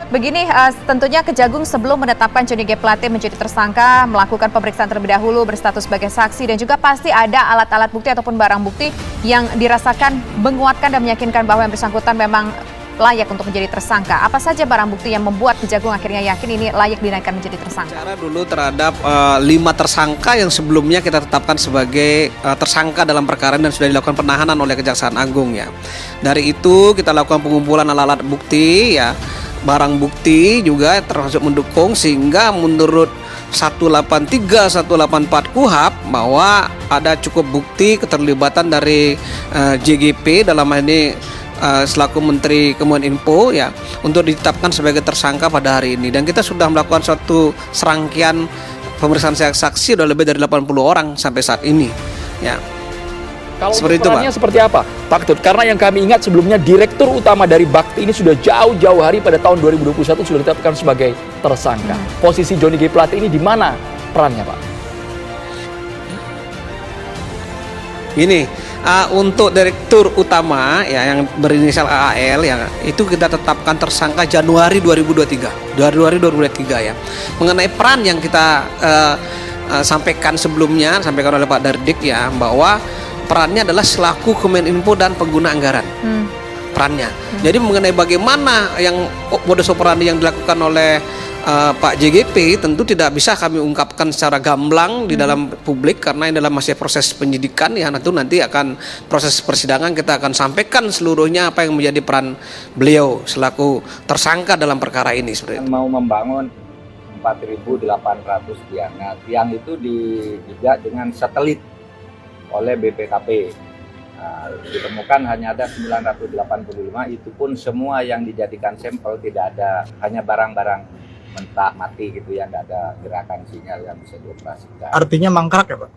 Begini, tentunya Kejagung sebelum menetapkan Johnny G. Plate menjadi tersangka, melakukan pemeriksaan terlebih dahulu berstatus sebagai saksi dan juga pasti ada alat-alat bukti ataupun barang bukti yang dirasakan menguatkan dan meyakinkan bahwa yang bersangkutan memang layak untuk menjadi tersangka. Apa saja barang bukti yang membuat Kejagung akhirnya yakin ini layak dinaikkan menjadi tersangka? Cara dulu terhadap 5 tersangka yang sebelumnya kita tetapkan sebagai tersangka dalam perkara dan sudah dilakukan penahanan oleh Kejaksaan Agung ya. Dari itu kita lakukan pengumpulan alat-alat bukti ya. Barang bukti juga termasuk mendukung sehingga menurut 183, 184 KUHP bahwa ada cukup bukti keterlibatan dari JGP dalam hal ini selaku Menteri Kominfo ya untuk ditetapkan sebagai tersangka pada hari ini, dan kita sudah melakukan suatu serangkaian pemeriksaan saksi sudah lebih dari 80 orang sampai saat ini ya. Kalau seperti itu, perannya Pak. seperti apa, Pak Ketut? Karena yang kami ingat sebelumnya Direktur Utama dari Bakti ini sudah jauh-jauh hari pada tahun 2021 sudah ditetapkan sebagai tersangka. Posisi Johnny G. Plate ini di mana perannya, Pak? Ini untuk Direktur Utama ya yang berinisial AAL ya itu kita tetapkan tersangka Januari 2023 ya. Mengenai peran yang kita sampaikan sebelumnya, sampaikan oleh Pak Dardik ya, bahwa perannya adalah selaku Kominfo dan pengguna anggaran. Perannya. Jadi mengenai bagaimana yang modus operandi yang dilakukan oleh Pak JGP tentu tidak bisa kami ungkapkan secara gamblang di dalam publik karena ini adalah masih proses penyidikan ya. Nanti akan proses persidangan kita akan sampaikan seluruhnya apa yang menjadi peran beliau selaku tersangka dalam perkara ini seperti itu. Mau membangun 4.800 tiang. Nah, tiang itu dijajah dengan satelit oleh BPKP. Nah, ditemukan hanya ada 985, itu pun semua yang dijadikan sampel tidak ada, hanya barang-barang mentah mati gitu yang tidak ada gerakan sinyal yang bisa dioperasikan. Artinya mangkrak ya Pak?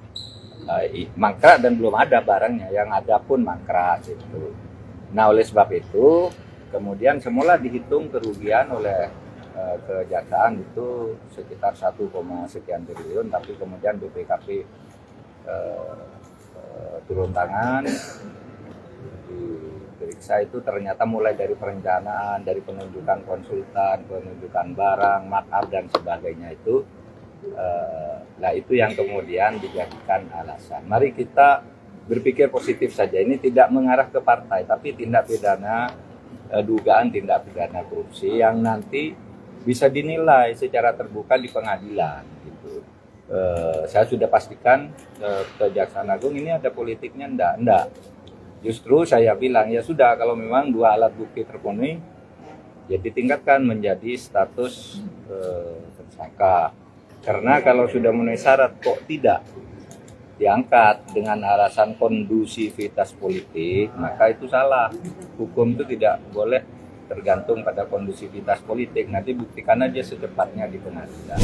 Mangkrak dan belum ada barangnya, yang ada pun mangkrak gitu. Nah oleh sebab itu kemudian semula dihitung kerugian oleh kejaksaan itu sekitar 1, sekian triliun, tapi kemudian BPKP turun tangan, diperiksa itu ternyata mulai dari perencanaan, dari penunjukan konsultan, penunjukan barang, markup dan sebagainya itu, nah itu yang kemudian dijadikan alasan. Mari kita berpikir positif saja, ini tidak mengarah ke partai, tapi tindak pidana, dugaan tindak pidana korupsi yang nanti bisa dinilai secara terbuka di pengadilan gitu. Saya sudah pastikan Kejaksaan Agung ini ada politiknya enggak. Justru saya bilang ya sudah, kalau memang 2 alat bukti terpenuhi ya ditingkatkan menjadi status tersangka. Karena kalau sudah memenuhi syarat kok tidak diangkat dengan alasan kondusivitas politik, maka itu salah. Hukum itu tidak boleh tergantung pada kondusivitas politik. Nanti buktikan aja secepatnya di pengadilan.